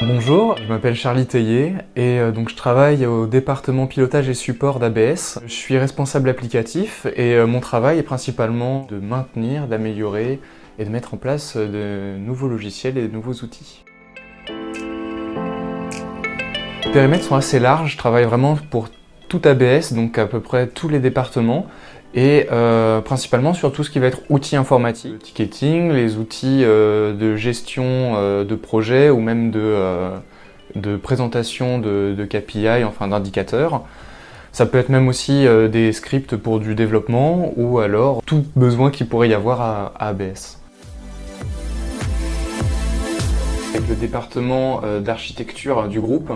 Bonjour, je m'appelle Charlie Tellier et donc je travaille au département pilotage et support d'ABS. Je suis responsable applicatif et mon travail est principalement de maintenir, d'améliorer et de mettre en place de nouveaux logiciels et de nouveaux outils. Les périmètres sont assez larges, je travaille vraiment pour tout ABS, donc à peu près tous les départements, et principalement sur tout ce qui va être outils informatiques, le ticketing, les outils de gestion de projet ou même de présentation de KPI, enfin d'indicateurs. Ça peut être même aussi des scripts pour du développement ou alors tout besoin qu'il pourrait y avoir à ABS. Avec le département d'architecture du groupe,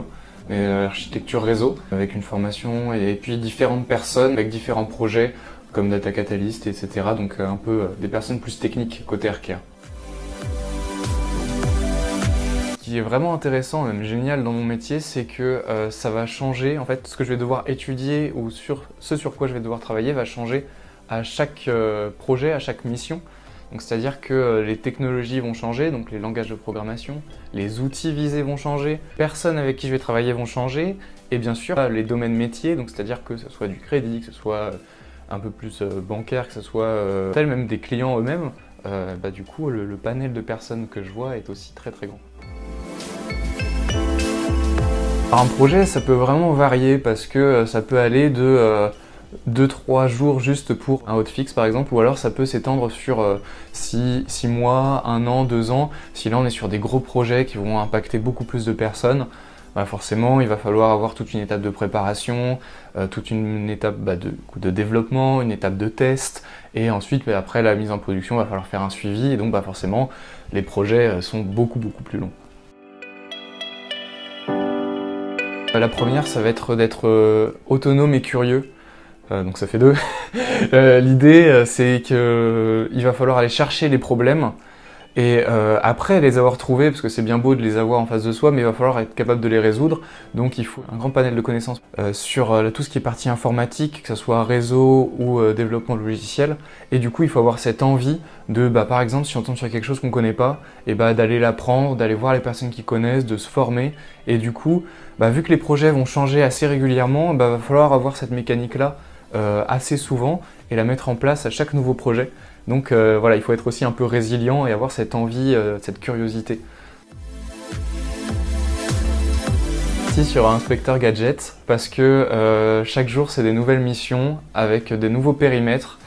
l'architecture réseau, avec une formation et puis différentes personnes avec différents projets comme Data Catalyst, etc. Donc un peu des personnes plus techniques côté Arkéa. Ce qui est vraiment intéressant, même génial dans mon métier, c'est que ça va changer. En fait, ce que je vais devoir étudier ou ce sur quoi je vais devoir travailler va changer à chaque projet, à chaque mission. Donc c'est-à-dire que les technologies vont changer, donc les langages de programmation, les outils visés vont changer, les personnes avec qui je vais travailler vont changer, et bien sûr les domaines métiers, donc c'est-à-dire que ce soit du crédit, que ce soit un peu plus bancaire, que ce soit tel même des clients eux-mêmes, du coup le panel de personnes que je vois est aussi très très grand. Alors un projet, ça peut vraiment varier parce que ça peut aller de 2-3 jours juste pour un hotfix par exemple, ou alors ça peut s'étendre sur 6 mois, 1 an, 2 ans. Si là on est sur des gros projets qui vont impacter beaucoup plus de personnes, forcément il va falloir avoir toute une étape de préparation, toute une étape de développement, une étape de test, et ensuite après la mise en production il va falloir faire un suivi, et donc forcément les projets sont beaucoup plus longs. La première, ça va être d'être autonome et curieux. Donc ça fait 2. L'idée, c'est qu'il va falloir aller chercher les problèmes et après les avoir trouvés, parce que c'est bien beau de les avoir en face de soi, mais il va falloir être capable de les résoudre. Donc il faut un grand panel de connaissances sur tout ce qui est partie informatique, que ce soit réseau ou développement de logiciel. Et du coup, il faut avoir cette envie de, par exemple, si on tombe sur quelque chose qu'on ne connaît pas, et d'aller l'apprendre, d'aller voir les personnes qui connaissent, de se former. Et du coup, vu que les projets vont changer assez régulièrement, il va falloir avoir cette mécanique-là assez souvent et la mettre en place à chaque nouveau projet. Donc il faut être aussi un peu résilient et avoir cette envie, cette curiosité. Ici sur Inspecteur Gadget, parce que chaque jour c'est des nouvelles missions avec des nouveaux périmètres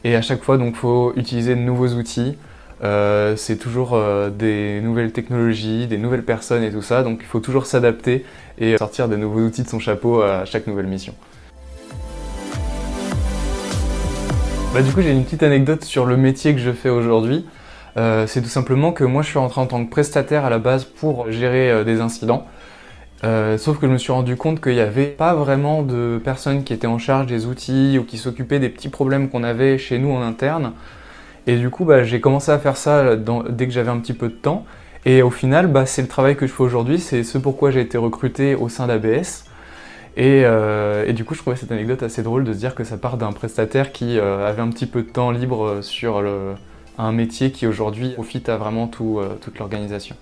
et à chaque fois il faut utiliser de nouveaux outils. C'est toujours des nouvelles technologies, des nouvelles personnes et tout ça, donc il faut toujours s'adapter et sortir des nouveaux outils de son chapeau à chaque nouvelle mission. Du coup j'ai une petite anecdote sur le métier que je fais aujourd'hui. C'est tout simplement que moi je suis rentré en tant que prestataire à la base pour gérer des incidents. Sauf que je me suis rendu compte qu'il n'y avait pas vraiment de personnes qui étaient en charge des outils ou qui s'occupaient des petits problèmes qu'on avait chez nous en interne. Et du coup j'ai commencé à faire ça dès que j'avais un petit peu de temps. Et au final c'est le travail que je fais aujourd'hui, c'est ce pourquoi j'ai été recruté au sein d'ABS. Et du coup je trouvais cette anecdote assez drôle de se dire que ça part d'un prestataire qui avait un petit peu de temps libre sur un métier qui aujourd'hui profite à vraiment toute l'organisation.